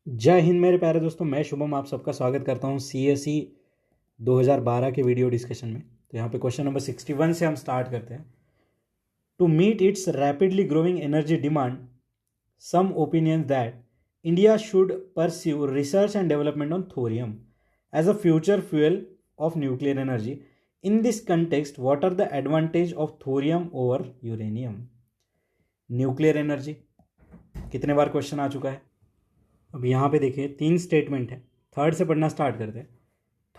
जय हिंद मेरे प्यारे दोस्तों, मैं शुभम आप सबका स्वागत करता हूं सीएसई 2012 के वीडियो डिस्कशन में। तो यहाँ पे क्वेश्चन नंबर 61 से हम स्टार्ट करते हैं। To meet its rapidly growing energy demand, some opinions that India should pursue research and development on thorium as a future fuel of nuclear energy. In this context, what are the advantage of thorium over uranium? Nuclear energy कितने बार question आ चुका है। अब यहाँ पे देखिए 3 statement है। Third से पढ़ना स्टार्ट करते हैं।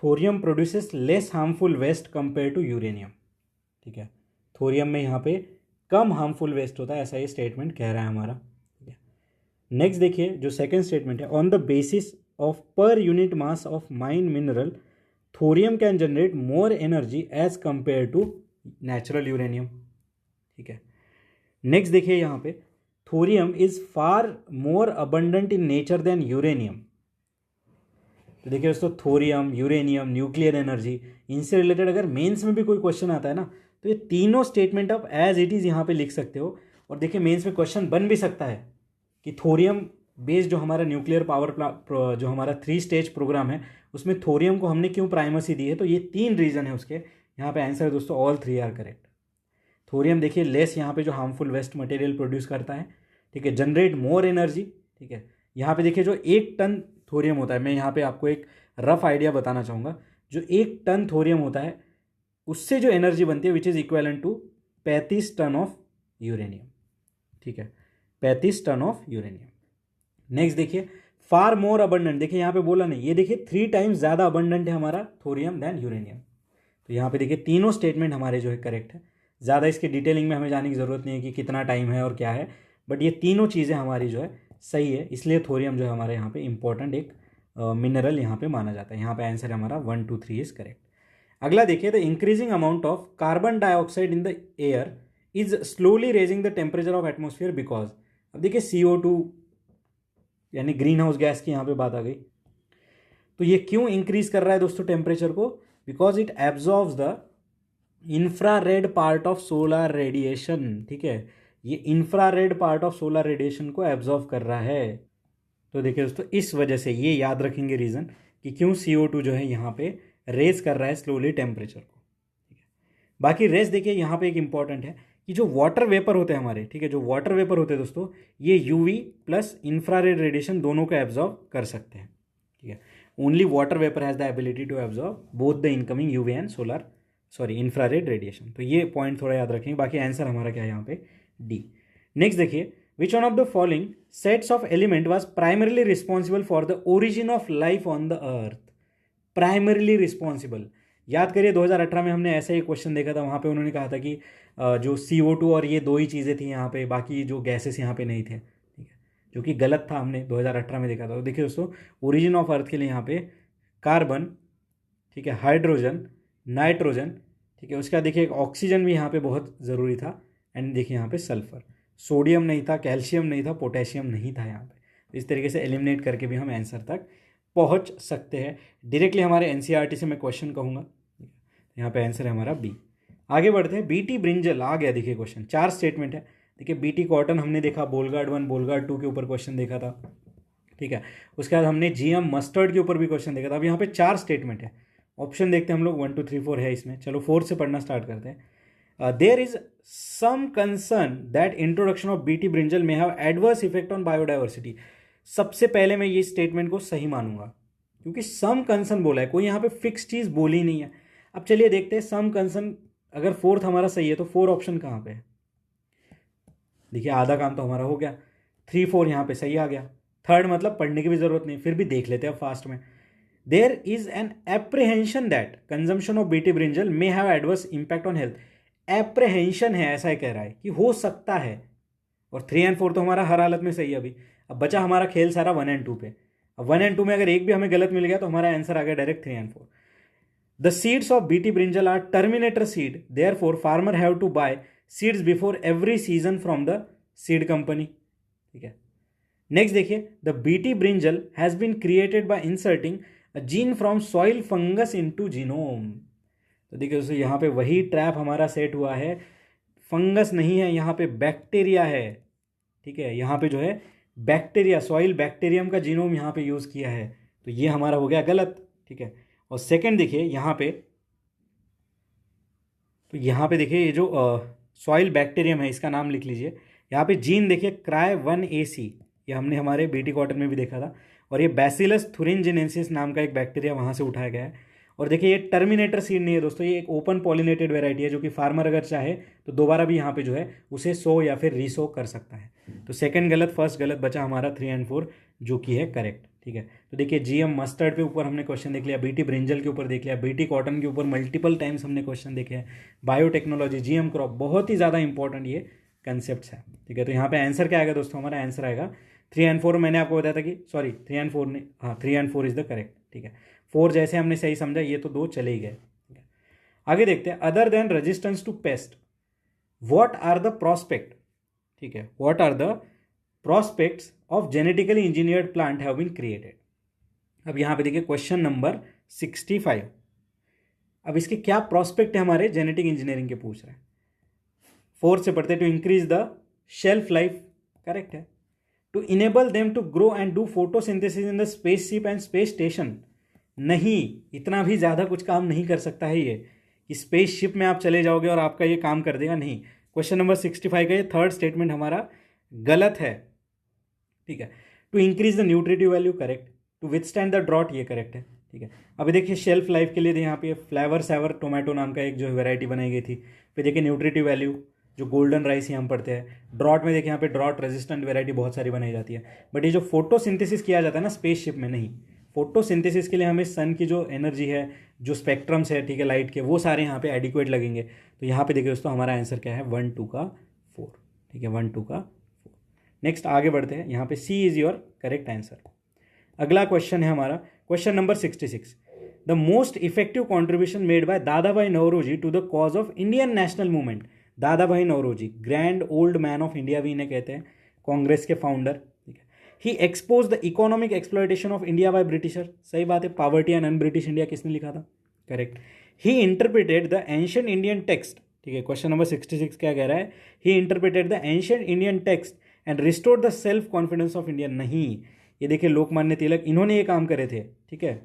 Thorium produces less harmful waste compare to uranium. ठीक है, थोरियम में यहाँ पे कम हार्मफुल वेस्ट होता है, ऐसा ये स्टेटमेंट कह रहा है हमारा। ठीक है, नेक्स्ट देखिए जो सेकेंड स्टेटमेंट है, on the basis of per unit mass of mine mineral thorium can generate more energy as compare to natural uranium. ठीक है, नेक्स्ट देखिए यहाँ पे thorium is far more abundant in nature than uranium. तो देखिए दोस्तों, thorium, uranium, nuclear energy, इनसे related अगर मेंस में भी कोई क्वेश्चन आता है ना, तो ये तीनों स्टेटमेंट आप एज इट इज़ यहाँ पे लिख सकते हो। और देखिए मेंस में क्वेश्चन बन भी सकता है कि थोरियम बेस्ड जो हमारा न्यूक्लियर पावर जो हमारा 3 स्टेज प्रोग्राम है, उसमें थोरियम को हमने क्यों प्राइमेसी दी है। तो ये 3 रीज़न है उसके। यहाँ पे आंसर है दोस्तों, ऑल 3 आर करेक्ट। थोरियम देखिए लेस यहाँ पे जो हार्मफुल वेस्ट मटेरियल प्रोड्यूस करता है। ठीक है, जनरेट मोर एनर्जी। ठीक है, यहाँ पे देखिए जो 1 टन थोरियम होता है, मैं यहाँ पे आपको एक रफ आइडिया बताना चाहूँगा। जो 1 टन थोरियम होता है उससे जो एनर्जी बनती है which is equivalent to 35 ton of uranium. ठीक है, 35 टन ऑफ यूरेनियम। नेक्स्ट देखिए फार मोर अबंडेंट, देखिए यहाँ पे बोला नहीं, ये देखिए 3 टाइम्स ज़्यादा अबंडेंट है हमारा थोरियम दैन यूरेनियम। तो यहाँ पे देखिए तीनों स्टेटमेंट हमारे जो है करेक्ट है। ज़्यादा इसके डिटेलिंग में हमें जाने की ज़रूरत नहीं है कि कितना टाइम है और क्या है, बट ये तीनों चीज़ें हमारी जो है सही है। इसलिए थोरियम जो है हमारे यहाँ पे इंपॉर्टेंट एक मिनरल यहाँ पे माना जाता है। यहाँ पे आंसर हमारा 1 2 3 इज करेक्ट। अगला देखिए, the increasing amount of carbon dioxide in the air is slowly raising the temperature of atmosphere because. अब देखिए CO2 यानी ग्रीन हाउस गैस की यहाँ पे बात आ गई। तो ये क्यों इंक्रीज कर रहा है दोस्तों टेम्परेचर को? Because it absorbs the infrared part of solar radiation. ठीक है, ये infrared part of solar radiation को एब्जॉर्व कर रहा है। तो देखिए दोस्तों, इस वजह से ये याद रखेंगे रीज़न कि क्यों CO2 जो है यहाँ पे रेज कर रहा है स्लोली टेम्परेचर को। ठीक है, बाकी रेस देखिए यहाँ पे एक इंपॉर्टेंट है कि जो वाटर वेपर होते हैं हमारे, ठीक है, जो वाटर वेपर होते हैं दोस्तों, ये UV प्लस इंफ्रारेड रेडिएशन दोनों को एब्जॉर्व कर सकते हैं। ठीक है, only water vapour has the ability to absorb both the incoming UV and infrared radiation. तो ये पॉइंट थोड़ा याद रखेंगे। बाकी आंसर हमारा क्या है यहाँ पे, डी। नेक्स्ट देखिए, विच one of the following sets of element was primarily responsible for the origin of life on the earth? Primarily responsible, याद करिए 2018 में हमने ऐसा ही क्वेश्चन देखा था। वहाँ पे उन्होंने कहा था कि जो CO2 और ये 2 ही चीज़ें थी यहाँ पे, बाकी जो गैसेस यहाँ पे नहीं थे। ठीक है, जो कि गलत था, हमने 2018 में देखा था। तो देखिए दोस्तों, ओरिजिन ऑफ अर्थ के लिए यहाँ पे कार्बन, ठीक है, हाइड्रोजन, नाइट्रोजन, ठीक है, उसका देखिए एक ऑक्सीजन भी यहाँ पे बहुत ज़रूरी था। एंड देखिए यहाँ पे सल्फर, सोडियम नहीं था, कैल्शियम नहीं था, पोटेशियम नहीं था यहाँ पे। तो इस तरीके से एलिमिनेट करके भी हम आंसर तक पहुँच सकते हैं। डायरेक्टली हमारे NCERT से मैं क्वेश्चन कहूँगा। यहाँ पे आंसर है हमारा बी। आगे बढ़ते हैं, BT ब्रिंजल आ गया। देखिए क्वेश्चन 4 स्टेटमेंट है। देखिए BT कॉटन हमने देखा, बोलगार्ड 1 बोलगार्ड 2 के ऊपर क्वेश्चन देखा था। ठीक है, उसके बाद हमने GM मस्टर्ड के ऊपर भी क्वेश्चन देखा था। अब यहाँ पे 4 स्टेटमेंट है। ऑप्शन देखते हैं हम लोग, 1 2 3 4 है इसमें। चलो 4 से पढ़ना स्टार्ट करते हैं। There is some concern that introduction of BT brinjal में have adverse effect on biodiversity. सबसे पहले मैं ये स्टेटमेंट को सही मानूंगा, क्योंकि सम कंसर्न बोला है, कोई यहाँ पे फिक्स चीज़ बोली नहीं है। अब चलिए देखते हैं सम कंसर्न, अगर 4th हमारा सही है तो 4 ऑप्शन कहाँ पे है? देखिए आधा काम तो हमारा हो गया। 3 4 यहाँ पे सही आ गया। थर्ड मतलब पढ़ने की भी जरूरत नहीं, फिर भी देख लेते हैं फास्ट में। There is an apprehension that consumption of BT brinjal may have adverse impact on health. Apprehension है, ऐसा ही कह रहा है कि हो सकता है। और 3 एंड 4 तो हमारा हर हालत में सही है अभी। अब बचा हमारा खेल सारा 1 एंड 2 पे। अब 1 एंड 2 में अगर एक भी हमें गलत मिल गया तो हमारा आंसर आ गया direct 3 and 4। The seeds of BT brinjal are terminator seed, therefore farmer have to buy seeds before every season from the seed company. ठीक है, नेक्स्ट देखिए, the BT brinjal has been created by inserting a gene from soil fungus into genome. तो देखिए दोस्तों, यहाँ पे वही trap हमारा सेट हुआ है। फंगस नहीं है, यहाँ पे बैक्टीरिया है। ठीक है, यहाँ पे जो है बैक्टीरिया, सॉइल बैक्टीरियम का जीनोम यहाँ पे यूज़ किया है, तो ये हमारा हो गया गलत, ठीक है। और सेकंड देखिए यहाँ पे, तो यहाँ पे देखिए ये जो सॉइल बैक्टीरियम है इसका नाम लिख लीजिए। यहाँ पे जीन देखिए Cry1AC, ये हमने हमारे बीटी कॉटन में भी देखा था, और ये बैसिलस थुरिनजेनेसिस नाम का एक बैक्टीरिया वहाँ से उठाया गया है। और देखिए ये टर्मिनेटर सीड नहीं है दोस्तों, ये एक ओपन पॉलिनेटेड वेराइटी है, जो कि फार्मर अगर चाहे तो दोबारा भी यहाँ पे जो है उसे सो या फिर रीसो कर सकता है। तो सेकंड गलत, फर्स्ट गलत, बचा हमारा 3 एंड 4 जो कि है करेक्ट, ठीक है। तो देखिए जीएम मस्टर्ड पे ऊपर हमने क्वेश्चन देख लिया, बीटी ब्रिंजल के ऊपर देख लिया, बीटी कॉटन के ऊपर मल्टीपल टाइम्स हमने क्वेश्चन देखे हैं, बायोटेक्नोलॉजी, जीएम क्रॉप, बहुत ही ज़्यादा इंपॉर्टेंट ये कंसेप्ट है, ठीक है। तो यहाँ पे आंसर क्या आएगा दोस्तों, हमारा आंसर आएगा 3 एंड 4। मैंने आपको बताया था कि सॉरी 3 एंड 4 ने, हाँ 3 एंड 4 इज द करेक्ट, ठीक है। 4 जैसे हमने सही समझा, ये तो 2 चले ही गए, ठीक है। आगे देखते हैं, other than resistance to pest what are the prospect, ठीक है, what are the prospects of genetically engineered plant have been created. अब यहाँ पे देखिए क्वेश्चन नंबर 65, अब इसके क्या प्रोस्पेक्ट है हमारे जेनेटिक इंजीनियरिंग के पूछ रहे हैं। 4 से पढ़ते, to increase the shelf life, correct है। To enable them to grow and do photosynthesis in the spaceship and space station, नहीं, इतना भी ज़्यादा कुछ काम नहीं कर सकता है ये कि स्पेसशिप में आप चले जाओगे और आपका ये काम कर देगा, नहीं। क्वेश्चन नंबर 65 का ये थर्ड स्टेटमेंट हमारा गलत है, ठीक है। To increase the nutritive value, correct. To withstand the drought, ये करेक्ट है, ठीक है। अभी देखिए शेल्फ लाइफ के लिए यहाँ पे फ्लेवर सेवर टोमेटो नाम का एक जो वेराइटी बनाई गई थी, फिर देखिए न्यूट्रिटिव वैल्यू जो गोल्डन राइस ही हम पढ़ते हैं, ड्रॉट में देखिए यहाँ पे ड्रॉट रेजिस्टेंट वेराइटी बहुत सारी बनाई जाती है। बट ये जो फोटोसिंथेसिस किया जाता है ना स्पेसशिप में, नहीं, फोटोसिंथेसिस के लिए हमें सन की जो एनर्जी है, जो स्पेक्ट्रम्स है, ठीक है, लाइट के, वो सारे यहाँ पे एडिक्वेट लगेंगे। तो यहाँ पे देखिए दोस्तों हमारा आंसर क्या है, 1 2 का 4, ठीक है, 1 2 का 4। नेक्स्ट आगे बढ़ते हैं, यहाँ पे C is your correct answer. अगला क्वेश्चन है हमारा question number 66, the most effective contribution made by Dadabhai Naoroji to the cause of Indian national movement. Dadabhai Naoroji, grand old man of India भी इन्हें कहते हैं, कांग्रेस के फाउंडर, ठीक है। He expose the economic exploitation of India by Britisher, सही बात है, poverty and un British India किसने लिखा था, correct. He interpreted the ancient Indian text, ठीक है। क्वेश्चन नंबर 66 क्या कह रहा है, he interpreted the ancient Indian text and restored the self confidence of India, नहीं, ये देखिए लोकमान्य तिलक, इन्होंने ये काम करे थे, ठीक है।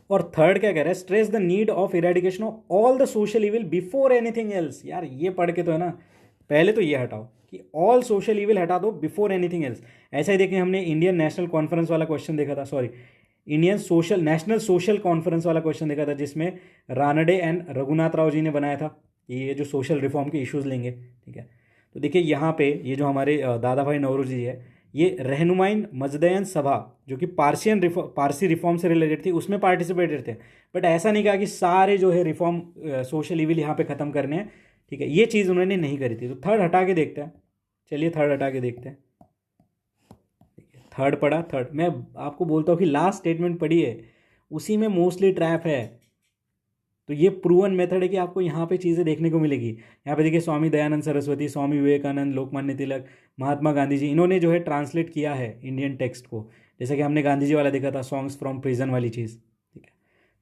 और थर्ड क्या कह रहा है, stress the need of eradication of all the social evil before anything else. यार ये पढ़ के तो है ना, पहले तो ये हटाओ कि ऑल सोशल इविल हटा दो बिफोर एनीथिंग एल्स। ऐसा ही देखिए हमने इंडियन नेशनल कॉन्फ्रेंस वाला क्वेश्चन देखा था, sorry Indian social national social conference वाला क्वेश्चन देखा था, जिसमें रानडे एंड रघुनाथ राव जी ने बनाया था कि ये जो सोशल रिफॉर्म के इश्यूज लेंगे, ठीक है। तो देखिए यहाँ पे ये जो हमारे दादा भाई नौरोजी जी है, ये रहनुमाइन मजदयन सभा जो कि पारसी रिफॉर्म से रिलेटेड थी, उसमें पार्टिसिपेटेड थे। बट ऐसा नहीं कहा कि सारे जो है रिफॉर्म सोशल इविल यहाँ पे ख़त्म करने हैं, ठीक है, ये चीज़ उन्होंने नहीं करी थी। तो थर्ड हटा के देखते हैं, चलिए थर्ड हटा के देखते हैं, थर्ड पढ़ा, थर्ड मैं आपको बोलता हूँ कि लास्ट स्टेटमेंट पढ़िए, उसी में मोस्टली ट्रैप है। तो ये प्रूवन मेथड है कि आपको यहाँ पे चीज़ें देखने को मिलेगी। यहाँ पे देखिए स्वामी दयानंद सरस्वती, स्वामी विवेकानंद, लोकमान्य तिलक, महात्मा गांधी जी, इन्होंने जो है ट्रांसलेट किया है इंडियन टेक्स्ट को, जैसा कि हमने गांधी जी वाला देखा था, सॉन्ग्स फ्रॉम प्रिजन वाली चीज़, ठीक है।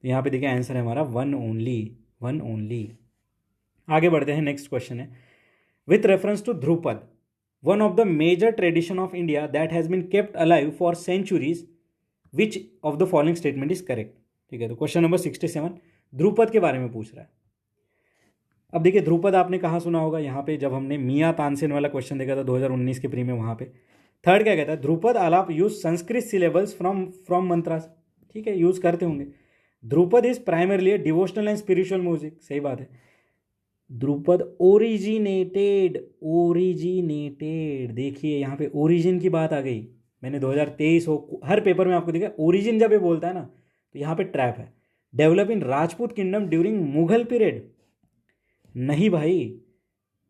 तो यहाँ पे देखिए आंसर है हमारा 1 ओनली, 1 ओनली। आगे बढ़ते हैं, नेक्स्ट क्वेश्चन है, with reference to Dhrupad, one of the major tradition of India that has been kept alive for centuries, which of the following statement is correct, ठीक है। तो क्वेश्चन नंबर 67 ध्रुपद के बारे में पूछ रहा है। अब देखिए ध्रुपद आपने कहाँ सुना होगा, यहाँ पे जब हमने मियाँ तानसेन वाला क्वेश्चन देखा था 2019 के प्री में, वहाँ पे थर्ड क्या कहता है, ध्रुपद आलाप use Sanskrit syllables from mantras, ठीक है, यूज करते होंगे। Dhrupad is primarily devotional and spiritual music, सही बात है। ध्रुपद ओरिजिनेटेड, देखिए यहाँ पे ओरिजिन की बात आ गई। मैंने 2023 हो हर पेपर में आपको देखा, ओरिजिन जब ये बोलता है ना तो यहाँ पे ट्रैप है। Develop in Rajput kingdom during Mughal period, नहीं भाई,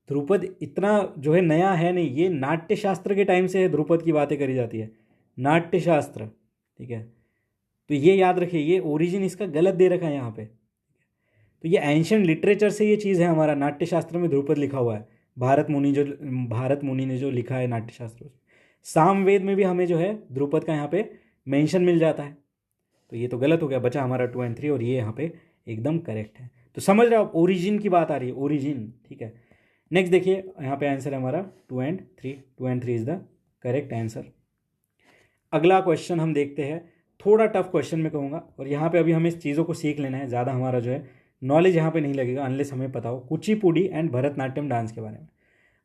ध्रुपद इतना जो है नया है नहीं, ये नाट्य शास्त्र के टाइम से है, ध्रुपद की बातें करी जाती है, नाट्य शास्त्र, ठीक है। तो ये याद रखिए, ये ओरिजिन इसका गलत दे रखा है यहाँ पे। तो ये एंशिएंट लिटरेचर से ये चीज़ है, हमारा नाट्य शास्त्र में ध्रुपद लिखा हुआ है, भारत मुनि ने जो लिखा है नाट्य शास्त्र, सामवेद में भी हमें जो है ध्रुपद का यहाँ पे मेंशन मिल जाता है। तो ये तो गलत हो गया, बचा हमारा 2 और 3, और ये यहाँ पे एकदम करेक्ट है। तो समझ रहे हो आप, ओरिजिन की बात आ रही है, ओरिजिन, ठीक है। नेक्स्ट देखिए यहाँ पे आंसर है हमारा 2 और 3, 2 और 3 इज द करेक्ट आंसर। अगला क्वेश्चन हम देखते हैं, थोड़ा टफ क्वेश्चन मैं कहूँगा, और यहाँ पे अभी हमें इस चीज़ों को सीख लेना है, ज़्यादा हमारा जो है नॉलेज यहाँ पे नहीं लगेगा अनलेस हमें पता हो कुचिपुड़ी एंड भरतनाट्यम डांस के बारे में।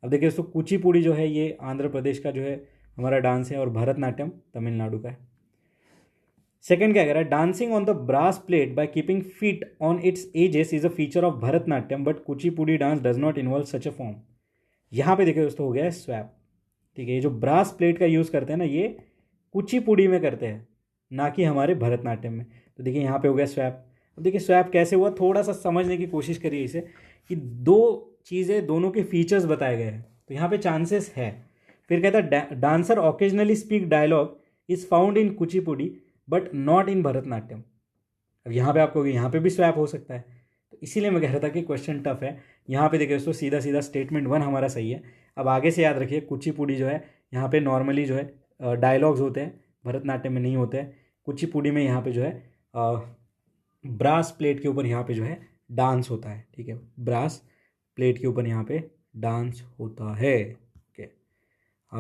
अब देखिए दोस्तों, कुचिपुड़ी जो है ये आंध्र प्रदेश का जो है हमारा डांस है, और भरतनाट्यम तमिलनाडु का है। सेकंड क्या कह रहा है, dancing on the brass plate by keeping feet on its edges is a feature of Bharatanatyam but Kuchipudi dance does not involve such a form. यहाँ पे देखिए दोस्तों हो गया है स्वैप, ठीक है। ये जो ब्रास प्लेट का यूज़ करते हैं ना, ये कुचिपुड़ी में करते हैं, ना कि हमारे भरतनाट्यम में। तो देखिए यहाँ पे हो गया स्वैप। अब देखिए स्वैप कैसे हुआ, थोड़ा सा समझने की कोशिश करिए इसे, कि दो चीज़ें, दोनों के फीचर्स बताए गए हैं, तो यहाँ पे चांसेस है। फिर कहता है dancer occasionally speak dialogue is found in Kuchipudi but not in Bharatanatyam. अब यहाँ पे आपको यहाँ पे भी स्वैप हो सकता है, तो इसीलिए मैं कह रहा था कि क्वेश्चन टफ है। यहाँ पे देखिए दोस्तों सीधा सीधा स्टेटमेंट 1 हमारा सही है। अब आगे से याद रखिए, कुचिपुड़ी जो है यहाँ पे नॉर्मली जो है डायलॉग्स होते हैं, भरतनाट्यम में नहीं होते हैं। कुचिपुड़ी में यहाँ पे जो है ब्रास प्लेट के ऊपर यहाँ पे जो है डांस होता है, ठीक है। ब्रास प्लेट के ऊपर यहाँ पे डांस होता है, ओके।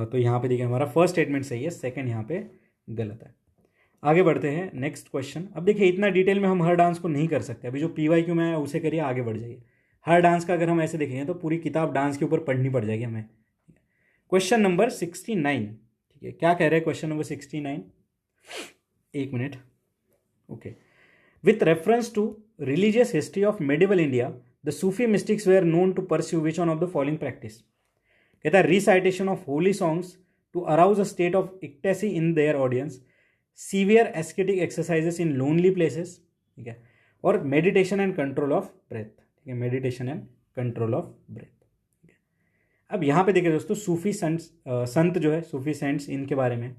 तो यहाँ पे देखिए हमारा फर्स्ट स्टेटमेंट सही है, सेकंड यहाँ पे गलत है। आगे बढ़ते हैं नेक्स्ट क्वेश्चन। अब देखिए इतना डिटेल में हम हर डांस को नहीं कर सकते, अभी जो PYQ में है उसे करिए, आगे बढ़ जाइए। हर डांस का अगर हम ऐसे देखेंगे तो पूरी किताब डांस के ऊपर पढ़नी पड़ जाएगी हमें। क्वेश्चन नंबर 69, ठीक है। क्या कह रहे हैं क्वेश्चन नंबर 69, एक minute, okay. With reference to religious history of medieval India the Sufi mystics were known to pursue which one of the following practice. कहता है recitation of holy songs to arouse a state of ecstasy in their audience, severe ascetic exercises in lonely places, ठीक है, और meditation and control of breath, ठीक है, meditation and control of breath, ठीक है। अब यहाँ पे देखिए दोस्तों, सूफी संत जो है, सूफी सेंट्स, इनके बारे में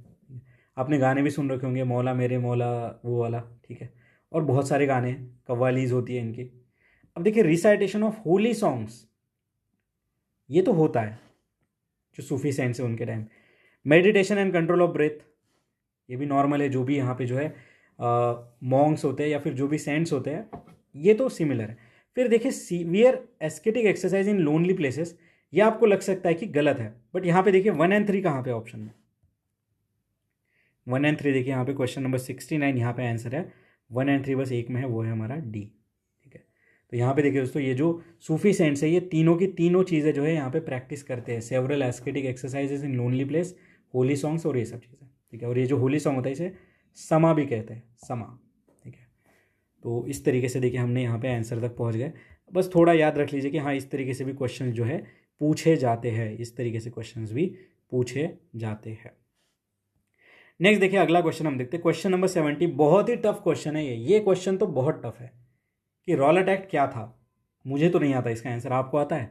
आपने गाने भी सुन रखे होंगे, मौला मेरे मौला वो वाला, ठीक है, और बहुत सारे गाने हैं, कव्वालीज होती है इनकी। अब देखिए रिसाइटेशन ऑफ होली सॉन्ग्स, ये तो होता है जो सूफी सेंट्स है उनके टाइम। Meditation and control of breath, ये भी नॉर्मल है, जो भी यहाँ पे जो है मॉन्क्स होते हैं या फिर जो भी सेंट्स होते हैं, ये तो सिमिलर है। फिर देखिए severe ascetic exercise in lonely places, ये आपको लग सकता है कि गलत है, बट यहाँ पे देखिए 1 और 3 कहाँ पे ऑप्शन में, 1 और 3 देखिए यहाँ पे क्वेश्चन नंबर 69 यहाँ पे आंसर है। 1 और 3 बस एक में है, वो है हमारा डी, ठीक है। तो यहाँ पे देखिए दोस्तों, ये जो सूफी सेंट्स है, ये तीनों की तीनों चीज़ें जो है यहाँ पे प्रैक्टिस करते हैं, several ascetic exercises in lonely place, holy songs और ये सब चीज़ें, ठीक है। और ये जो होली सॉन्ग होता है इसे समा भी कहते हैं, समा, ठीक है। तो इस तरीके से देखिए हमने यहाँ पे आंसर तक पहुँच गए। बस थोड़ा याद रख लीजिए कि हाँ, इस तरीके से भी क्वेश्चन जो है पूछे जाते हैं, इस तरीके से क्वेश्चन भी पूछे जाते हैं। नेक्स्ट देखिए अगला क्वेश्चन हम देखते हैं, क्वेश्चन नंबर 70। बहुत ही टफ क्वेश्चन है ये क्वेश्चन तो बहुत टफ है कि रॉलेट एक्ट क्या था। मुझे तो नहीं आता इसका आंसर, आपको आता है?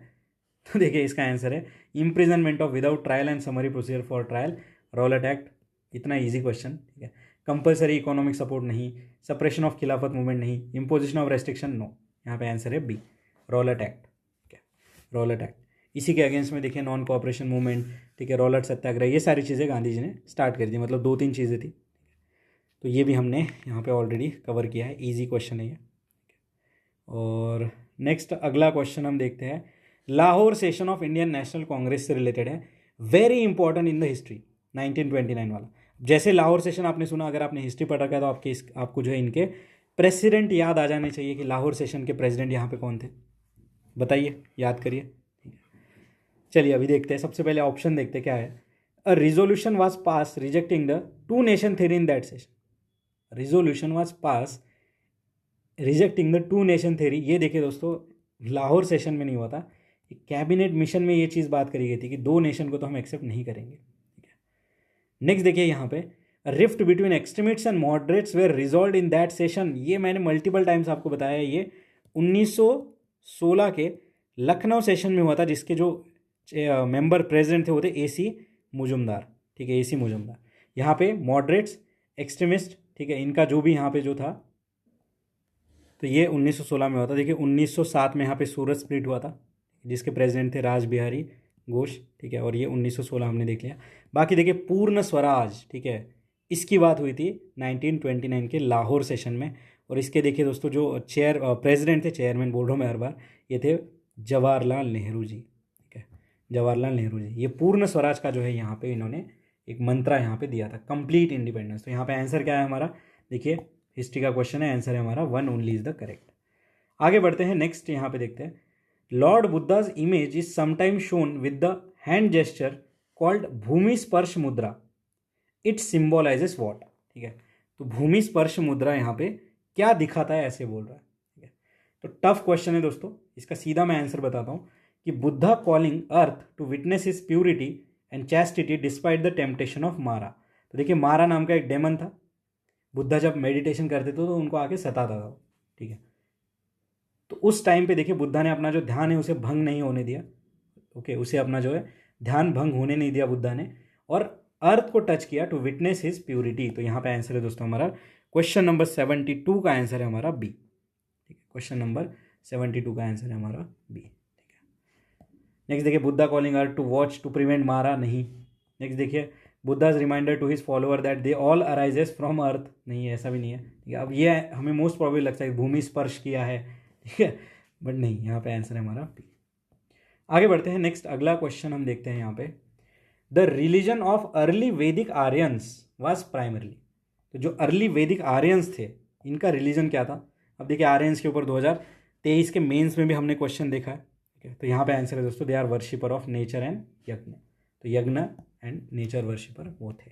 तो देखिए इसका आंसर है imprisonment of without trial and summary procedure for trial, Rowlatt act. इतना इजी क्वेश्चन, ठीक है। कंपलसरी इकोनॉमिक सपोर्ट नहीं, सप्रेशन ऑफ खिलाफत मूवमेंट नहीं, इम्पोजिशन ऑफ रेस्ट्रिक्शन नो। यहाँ पे आंसर है बी, रॉलेट एक्ट, ठीक है, रॉलेट एक्ट। इसी के अगेंस्ट में देखिए नॉन कोऑपरेशन मूवमेंट, ठीक है, रॉलेट सत्याग्रह, ये सारी चीज़ें गांधी जी ने स्टार्ट कर दी, मतलब 2-3 चीज़ें थी। तो ये भी हमने यहाँ पे ऑलरेडी कवर किया है, इजी क्वेश्चन है ये। और नेक्स्ट अगला क्वेश्चन हम देखते हैं, Lahore session of Indian national Congress से रिलेटेड है, very important in the history, 1929 वाला। जैसे लाहौर सेशन आपने सुना, अगर आपने हिस्ट्री पढ़ रखा है तो आपको जो है इनके प्रेसिडेंट याद आ जाने चाहिए कि लाहौर सेशन के प्रेसिडेंट यहाँ पे कौन थे, बताइए, याद करिए। चलिए अभी देखते हैं, सबसे पहले ऑप्शन देखते हैं क्या है। अ resolution was pass rejecting the 2 nation theory in that session. Resolution was pass rejecting the 2 nation theory, ये देखिए दोस्तों लाहौर सेशन में नहीं हुआ था, कैबिनेट मिशन में ये चीज़ बात करी गई थी कि 2 नेशन को तो हम एक्सेप्ट नहीं करेंगे, ठीक है। नेक्स्ट देखिए यहाँ पे, rift between extremists and moderates were resolve in that session, ये मैंने मल्टीपल टाइम्स आपको बताया है, ये 1916 के लखनऊ सेशन में हुआ था, जिसके जो मेंबर प्रेसिडेंट थे वो थे AC मुजुमदार, ठीक है, AC मुजुमदार। यहाँ पे मॉडरेट्स, एक्सट्रीमिस्ट, ठीक है, इनका जो भी यहाँ पे जो था, तो ये 1916 में हुआ था। देखिए 1907 में यहाँ पे सूरत स्प्लिट हुआ था, जिसके प्रेसिडेंट थे राज बिहारी घोष, ठीक है, और ये 1916 हमने देख लिया। बाकी देखिए पूर्ण स्वराज, ठीक है, इसकी बात हुई थी 1929 के लाहौर सेशन में। और इसके देखिए दोस्तों जो प्रेसिडेंट थे, चेयरमैन बोल रहा हूँ मैं हर बार, ये थे जवाहरलाल नेहरू जी, ठीक है, जवाहरलाल नेहरू जी। ये पूर्ण स्वराज का जो है यहाँ पे इन्होंने एक मंत्रा यहाँ पे दिया था, कंप्लीट इंडिपेंडेंस। तो यहाँ पे आंसर क्या है हमारा, देखिए हिस्ट्री का क्वेश्चन है, आंसर है हमारा 1 ओनली इज द करेक्ट। आगे बढ़ते हैं, नेक्स्ट यहाँ पे देखते हैं, Lord Buddha's image is sometime shown with the hand gesture called bhumi sparsha mudra, it symbolizes what. ठीक है, तो भूमि स्पर्श मुद्रा यहाँ पे क्या दिखाता है, ऐसे बोल रहा है। ठीक है, तो टफ क्वेश्चन है दोस्तों, इसका सीधा मैं आंसर बताता हूँ कि Buddha calling earth to witness his purity and chastity despite the temptation of Mara. तो देखिए मारा नाम का एक डेमन था, बुद्धा जब मेडिटेशन करते थे तो उनको आके सताता था। ठीक है, तो उस टाइम पे देखिए बुद्धा ने अपना जो ध्यान है उसे भंग नहीं होने दिया। ओके, उसे अपना जो है ध्यान भंग होने नहीं दिया बुद्धा ने, और अर्थ को टच किया टू विटनेस हिज प्यूरिटी। तो यहाँ पे आंसर है दोस्तों हमारा क्वेश्चन नंबर 72 का आंसर है हमारा बी। ठीक है, क्वेश्चन नंबर 72 का आंसर है हमारा बी। ठीक है, नेक्स्ट देखिए, Buddha calling earth to watch to prevent Mara, नहीं। नेक्स्ट देखिए, Buddha's reminder to his follower that they all arises from earth, नहीं ऐसा भी नहीं है। ठीक है, अब ये हमें मोस्ट प्रॉबेबल लगता है भूमि स्पर्श किया है, ठीक है, बट नहीं, यहाँ पे आंसर है हमारा बी। आगे बढ़ते हैं, नेक्स्ट अगला क्वेश्चन हम देखते हैं यहाँ पे, द रिलीजन ऑफ अर्ली वैदिक आर्यंस वाज प्राइमरली। तो जो अर्ली वैदिक आर्यंस थे इनका रिलीजन क्या था। अब देखिए आर्यंस के ऊपर 2023 के मेंस में भी हमने क्वेश्चन देखा है। ठीक है, तो यहाँ पे आंसर है दोस्तों, they are worshipper of nature and yajna. तो यज्ञ एंड नेचर वर्शिपर वो थे।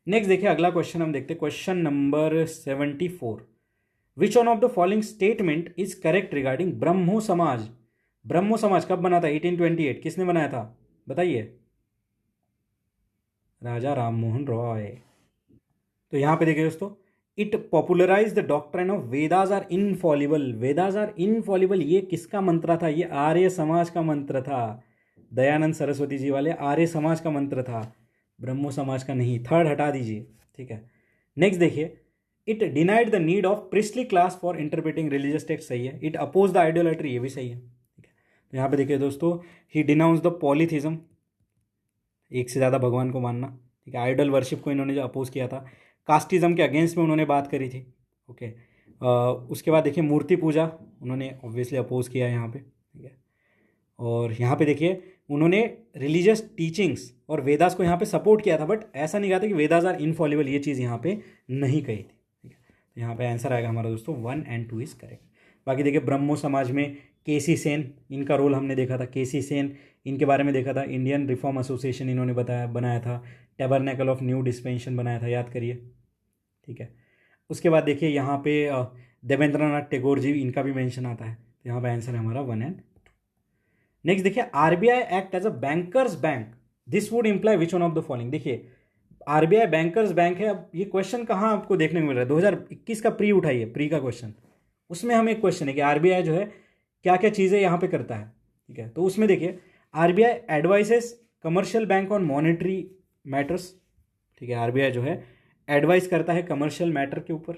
नेक्स्ट देखिए अगला क्वेश्चन हम देखते हैं, question number 74, which one of the following statement is correct regarding Brahmo Samaj. Brahmo समाज कब बना था, 1828, किसने बनाया था बताइए, राजा राममोहन रॉय। तो यहाँ पे देखिए दोस्तों, it popularise the doctrine of Vedas are infallible. Vedas are infallible, ये किसका मंत्र था, ये आर्य समाज का मंत्र था, दयानंद सरस्वती जी वाले आर्य समाज का मंत्र था, ब्रह्मो समाज का नहीं। थर्ड हटा दीजिए। ठीक है, नेक्स्ट देखिए, it denied the need of priestly class for interpreting religious text, सही है। इट अपोज द आइडोलेट्री, ये भी सही है। ठीक है, तो यहाँ पे देखिए दोस्तों, ही डिनाउंस द पॉलीथिज्म, एक से ज़्यादा भगवान को मानना। ठीक है, आइडल वर्शिप को इन्होंने जो अपोज किया था, कास्टिज्म के अगेंस्ट में उन्होंने बात करी थी। ओके, उसके बाद देखिए मूर्ति पूजा उन्होंने ऑब्वियसली अपोज किया यहाँ पे। ठीक है, और यहाँ पे देखिए उन्होंने रिलीजियस टीचिंग्स और वेदास को यहाँ पे सपोर्ट किया था, बट ऐसा नहीं कहा था कि वेदास आर इनफॉलिबल, ये चीज़ यहाँ पे नहीं कही थी। ठीक है, तो यहाँ पे आंसर आएगा हमारा दोस्तों 1 और 2 इज करेक्ट। बाकी देखिए ब्रह्मो समाज में केसी सेन, इनका रोल हमने देखा था, केसी सेन इनके बारे में देखा था, इंडियन रिफॉर्म एसोसिएशन इन्होंने बनाया था, टैबरनेकल ऑफ न्यू डिस्पेंशन बनाया था, याद करिए। ठीक है, उसके बाद देखिए यहाँ पे देवेंद्रनाथ टैगोर जी, इनका भी मेंशन आता है। तो यहाँ पे आंसर है हमारा 1 और 2। नेक्स्ट देखिए, RBI act as a bankers bank, this would imply which one of the following. देखिए आरबीआई बैंकर्स बैंक है। अब ये क्वेश्चन कहाँ आपको देखने को मिल रहा है, 2021 का प्री उठाइए, प्री का क्वेश्चन, उसमें हमें एक क्वेश्चन है कि आरबीआई जो है क्या क्या चीज़ें यहाँ पे करता है। ठीक है, तो उसमें देखिए RBI advices commercial bank on monetary matters. ठीक है, आरबीआई जो है एडवाइस करता है कमर्शियल मैटर के ऊपर।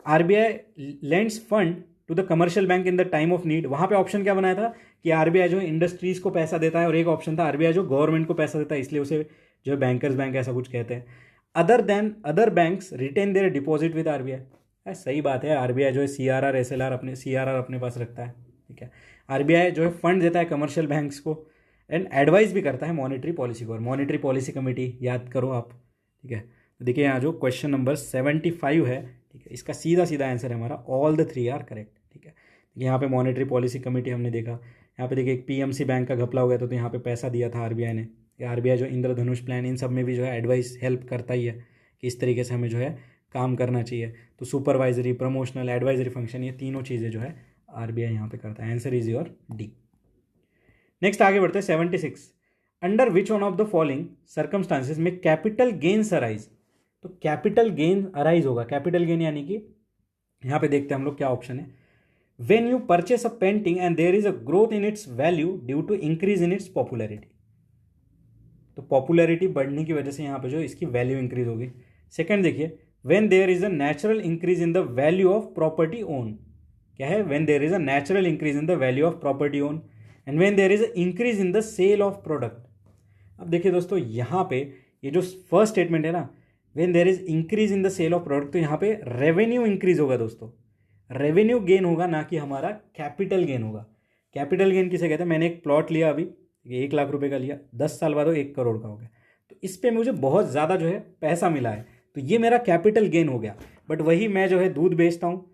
RBI lends fund to the commercial bank in the time of need. वहाँ पे ऑप्शन क्या बनाया था कि आरबीआई जो है इंडस्ट्रीज को पैसा देता है, और एक ऑप्शन था आरबीआई जो गवर्नमेंट को पैसा देता है, इसलिए उसे जो है बैंकर्स बैंक ऐसा कुछ कहते हैं। Other banks retain their deposit with RBI. सही बात है, आरबीआई जो है सीआरआर एसएलआर अपने पास रखता है। ठीक है, आरबीआई जो है फंड देता है कमर्शियल बैंक्स को एंड एडवाइस भी करता है मॉनेटरी पॉलिसी को, और मॉनेटरी पॉलिसी कमेटी याद करो आप। ठीक है, तो देखिए यहाँ जो क्वेश्चन नंबर 75 है, ठीक है, इसका सीधा सीधा आंसर है हमारा ऑल द 3 आर करेक्ट। ठीक है, यहाँ पे मॉनेटरी पॉलिसी कमेटी हमने देखा, यहाँ पे देखिए एक पीएमसी बैंक का घपला हो गया था, तो यहाँ पे पैसा दिया था आरबीआई ने। आरबीआई जो इंद्रधनुष प्लान, इन सब में भी जो है एडवाइस हेल्प करता ही है कि इस तरीके से हमें जो है काम करना चाहिए। तो सुपरवाइजरी, प्रमोशनल, एडवाइजरी फंक्शन, ये तीनों चीज़ें जो है आरबीआई यहाँ पे करता है। Answer is your D. Next आगे बढ़ते हैं 76, under which one of the following circumstances में कैपिटल गेन्स अराइज। तो कैपिटल गेन अराइज होगा, कैपिटल गेन यानी कि यहाँ पे देखते हैं हम लोग क्या ऑप्शन है। When you purchase a painting and there is a growth in its value due to increase in its popularity. तो पॉपुलैरिटी बढ़ने की वजह से यहाँ पे जो इसकी वैल्यू इंक्रीज होगी। सेकंड देखिए, when there is a natural increase in the value of property own. क्या है, when there is a natural increase in the value of property own and when there is a increase in the sale of product. अब देखिए दोस्तों, यहाँ पे ये जो first statement है ना, when there is increase in the sale of product, तो यहाँ पे रेवेन्यू इंक्रीज होगा दोस्तों, रेवेन्यू गेन होगा, ना कि हमारा कैपिटल गेन होगा। कैपिटल गेन किसे कहते हैं, मैंने एक प्लॉट लिया अभी, 1 लाख रुपए का लिया, 10 साल बाद वो 1 करोड़ का हो गया, तो इस पे मुझे बहुत ज़्यादा जो है पैसा मिला है, तो ये मेरा कैपिटल गेन हो गया। बट वही मैं जो है दूध बेचता हूँ,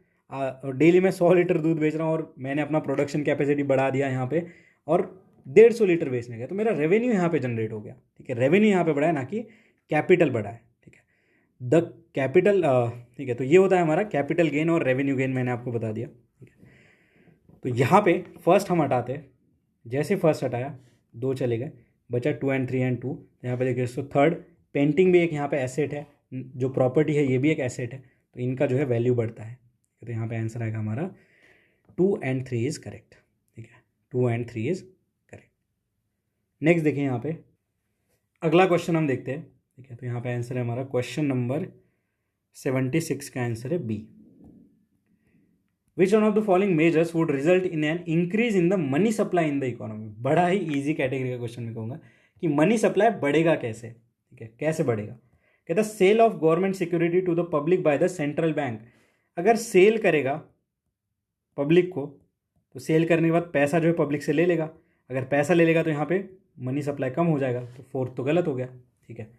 डेली मैं 100 लीटर दूध बेच रहा हूँ और मैंने अपना प्रोडक्शन कैपेसिटी बढ़ा दिया यहाँ पे और 150 लीटर बेचने का, तो मेरा रेवेन्यू यहाँ पे जनरेट हो गया। ठीक है, रेवेन्यू यहाँ पे बढ़ा है, ना कि कैपिटल बढ़ा है। ठीक है, द कैपिटल, ठीक है, तो ये होता है हमारा कैपिटल गेन और रेवेन्यू गेन, मैंने आपको बता दिया। ठीक है, तो यहाँ पे फर्स्ट हम हटाते हैं, जैसे फर्स्ट हटाया 2 चले गए, बचा 2 एंड 3 एंड 2। यहाँ पे देखिए तो थर्ड पेंटिंग भी एक यहाँ पे एसेट है, जो प्रॉपर्टी है ये भी एक एसेट है, तो इनका जो है वैल्यू बढ़ता है। तो यहाँ पे आंसर आएगा हमारा 2 एंड 3 इज करेक्ट। ठीक है, 2 एंड 3 इज करेक्ट। नेक्स्ट देखिए यहाँ पे अगला क्वेश्चन हम देखते हैं। ठीक है, तो यहाँ पे आंसर है हमारा क्वेश्चन नंबर 76 का आंसर है B. Which one of the following measures would result in an increase in the money supply in the economy? बड़ा ही इजी कैटेगरी का क्वेश्चन मैं कहूँगा कि मनी सप्लाई बढ़ेगा कैसे। ठीक है, कैसे बढ़ेगा? कहता sale of government security to the public by the central bank. अगर सेल करेगा पब्लिक को, तो सेल करने के बाद पैसा जो है पब्लिक से ले लेगा। अगर पैसा ले लेगा तो यहाँ पे मनी सप्लाई कम हो जाएगा, तो 4 तो गलत हो गया। ठीक है,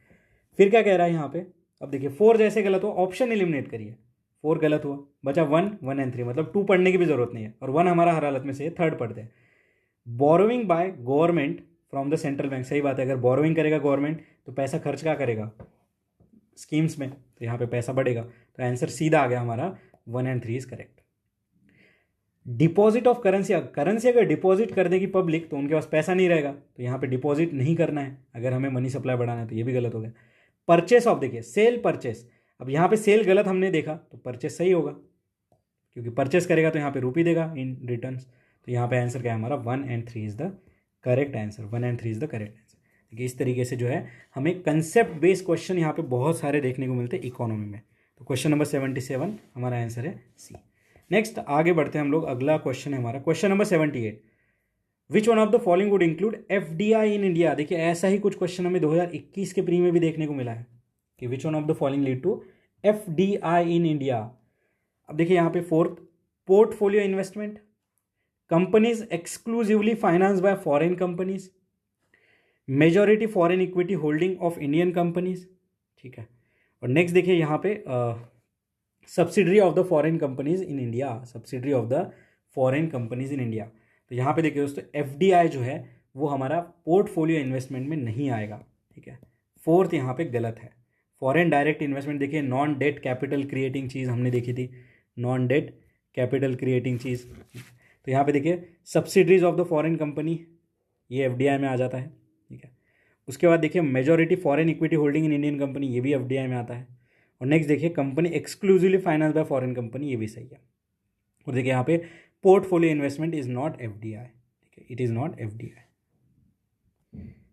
फिर क्या कह रहा है यहाँ पे, अब देखिए 4 जैसे गलत हो ऑप्शन एलिमिनेट करिए, 4 गलत हुआ, बचा 1, 1 एंड 3, मतलब 2 पढ़ने की भी जरूरत नहीं है, और 1 हमारा हर हालत में से थर्ड पढ़ते हैं। Borrowing by government from the central bank, सही बात है, अगर बोरोइंग करेगा गवर्नमेंट तो पैसा खर्च क्या करेगा, स्कीम्स में, तो यहाँ पे पैसा बढ़ेगा। तो आंसर सीधा आ गया हमारा 1 and 3 is correct. Deposit of currency, currency अगर डिपॉजिट कर देगी पब्लिक तो उनके पास पैसा नहीं रहेगा, तो यहाँ पे डिपॉजिट नहीं करना है अगर हमें मनी सप्लाई बढ़ाना है, तो ये भी गलत हो गया। परचेस ऑफ, देखिए सेल परचेस, अब यहाँ पे सेल गलत हमने देखा तो परचेस सही होगा, क्योंकि परचेस करेगा तो यहाँ पे रुपी देगा इन रिटर्न्स। तो यहाँ पे आंसर क्या है हमारा 1 and 3 is the correct answer. 1 and 3 is the correct answer. देखिए इस तरीके से जो है हमें कंसेप्ट बेस्ड क्वेश्चन यहाँ पे बहुत सारे देखने को मिलते हैं इकोनॉमी में। तो क्वेश्चन नंबर 77 हमारा आंसर है सी। नेक्स्ट आगे बढ़ते हैं हम लोग, अगला क्वेश्चन है हमारा question number 78। Which one of the following would include FDI in India. देखिए ऐसा ही कुछ क्वेश्चन हमें 2021 के प्री में भी देखने को मिला है कि which one of the following lead to FDI in India. अब देखिए यहाँ पे fourth, portfolio investment, companies exclusively finance by foreign companies, majority foreign equity holding of Indian companies. ठीक है, और नेक्स्ट देखिए यहाँ पे subsidiary of the foreign companies in India, subsidiary of the foreign companies in India. तो यहाँ पे देखिए दोस्तों एफडीआई जो है वो हमारा पोर्टफोलियो इन्वेस्टमेंट में नहीं आएगा। ठीक है, फोर्थ यहाँ पे गलत है। फॉरेन डायरेक्ट इन्वेस्टमेंट देखिए नॉन डेट कैपिटल क्रिएटिंग चीज़ हमने देखी थी, नॉन डेट कैपिटल क्रिएटिंग चीज़। तो यहाँ पे देखिए subsidiaries of the foreign company, ये एफडीआई में आ जाता है। ठीक है, उसके बाद देखिए majority foreign equity holding in Indian company, ये भी एफडीआई में आता है। और नेक्स्ट देखिए company exclusively finance by foreign company, ये भी सही है। और देखिए यहाँ पे portfolio investment is not FDI. ठीक है, इट इज़ नॉट एफडीआई।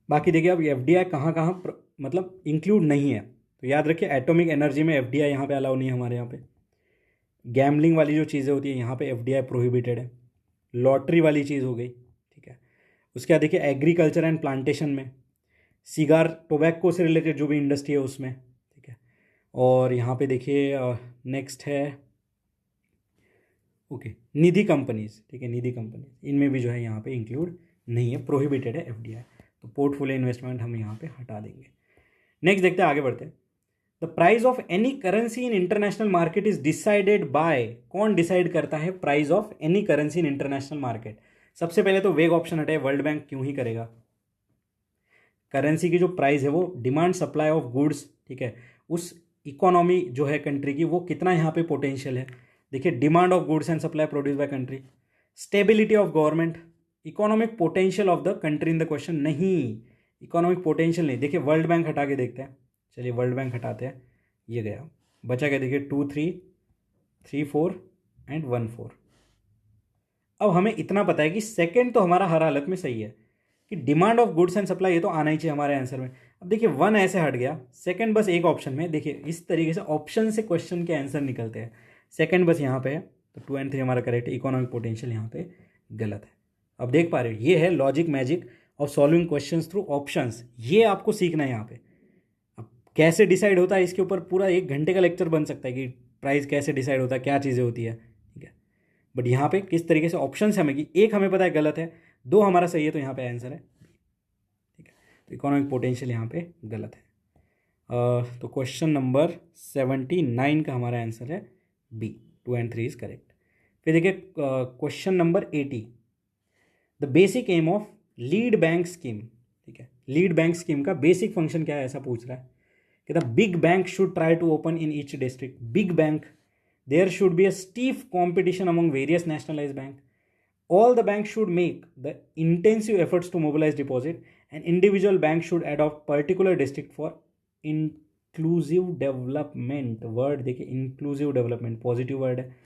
बाकी देखिए अब एफडीआई कहाँ कहाँ मतलब इंक्लूड नहीं है, तो याद रखिए एटॉमिक एनर्जी में एफडीआई यहाँ पे अलाउ नहीं है हमारे यहाँ पे। गैम्बलिंग वाली जो चीज़ें होती है यहाँ पे एफडीआई प्रोहिबिटेड है। लॉटरी वाली चीज़ हो गई। ठीक है, उसके बाद देखिए एग्रीकल्चर एंड प्लांटेशन में, सिगार टोबैको से रिलेटेड जो भी इंडस्ट्री है उसमें। ठीक है, और यहाँ पे देखिए नेक्स्ट है ओके निधि कंपनीज। ठीक है, निधि कंपनीज इनमें भी जो है यहाँ पे इंक्लूड नहीं है, प्रोहिबिटेड है एफडीआई। तो पोर्टफोलियो इन्वेस्टमेंट हम यहाँ पे हटा देंगे। नेक्स्ट देखते हैं, आगे बढ़ते हैं। The price of any currency in international market is decided by, कौन डिसाइड करता है price of any currency in international market? सबसे पहले तो वेग ऑप्शन हटाए, वर्ल्ड बैंक क्यों ही करेगा। करेंसी की जो प्राइस है वो डिमांड सप्लाई ऑफ गुड्स, ठीक है, उस इकोनॉमी जो है कंट्री की वो कितना यहाँ पे पोटेंशियल है। देखिए demand of goods and supply produce by country, stability of government, economic potential of the country in the question, नहीं इकोनॉमिक पोटेंशियल नहीं। देखिए वर्ल्ड बैंक हटा के देखते हैं, चलिए वर्ल्ड बैंक हटाते हैं, ये गया, बचा क्या देखिए 2 3 3 4 एंड 1 4। अब हमें इतना पता है कि सेकंड तो हमारा हर हालत में सही है कि demand of goods and supply, ये तो आना ही चाहिए हमारे आंसर में। अब देखिए 1 ऐसे हट गया, सेकंड बस एक ऑप्शन में, देखिए इस तरीके से ऑप्शन से क्वेश्चन के आंसर निकलते हैं। सेकंड बस यहाँ पे है, तो 2 एंड 3 हमारा करेक्ट है, इकोनॉमिक पोटेंशियल यहाँ पे गलत है। अब देख पा रहे हो, ये है logic magic of solving questions through options, ये आपको सीखना है यहाँ पे। अब कैसे डिसाइड होता है इसके ऊपर पूरा 1 घंटे का लेक्चर बन सकता है कि प्राइस कैसे डिसाइड होता है, क्या चीज़ें होती है, ठीक है। बट यहाँ पे किस तरीके से ऑप्शन हमें कि एक हमें पता है गलत है, 2 हमारा सही है, तो यहाँ पे आंसर है, ठीक है। तो इकोनॉमिक पोटेंशियल यहाँ पे गलत है। तो क्वेश्चन नंबर 79 का हमारा आंसर है बी, 2 and 3 इज करेक्ट। फिर देखिए question number 80, the basic aim of lead bank scheme. ठीक है, लीड बैंक स्कीम का बेसिक फंक्शन क्या है ऐसा पूछ रहा है कि the big bank should try to open in each district. Big bank, there should be a stiff competition among various nationalize bank. All the banks should make the intensive efforts to mobilize deposit, and individual banks should adopt particular district for inclusive development। Word देखिए, inclusive development positive word है,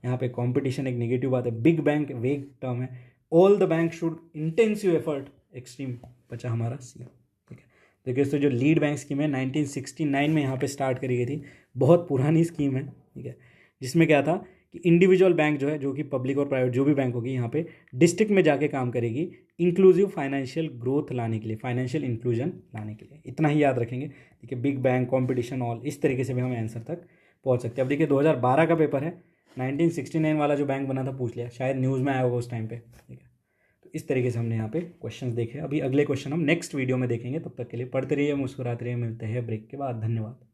यहाँ पे competition एक negative बात है। Big bank वेग term है। All the bank should intensive effort, extreme बचा हमारा सी। ठीक है, देखिए दोस्तों जो लीड बैंक स्कीम है 1969 में यहाँ पे स्टार्ट करी गई थी, बहुत पुरानी स्कीम है। ठीक है, जिसमें क्या था कि इंडिविजुअल बैंक जो है, जो कि पब्लिक और प्राइवेट जो भी बैंक होगी, यहाँ पे डिस्ट्रिक्ट में जाके काम करेगी इंक्लूसिव फाइनेंशियल ग्रोथ लाने के लिए, फाइनेंशियल इंक्लूजन लाने के लिए। इतना ही याद रखेंगे। देखिए बिग बैंक, कंपटीशन, ऑल, इस तरीके से भी हम आंसर तक पहुँच सकते हैं। अब देखिए 2012 का पेपर है, 1969 वाला जो बैंक बना था पूछ लिया, शायद न्यूज़ में आया होगा उस टाइम पे। ठीक है, तो इस तरीके से हमने यहाँ पे क्वेश्चंस देखे। अभी अगले क्वेश्चन हम नेक्स्ट वीडियो में देखेंगे। तब तक के लिए पढ़ते रहिए, मुस्कुराते रहिए। मिलते हैं ब्रेक के बाद। धन्यवाद।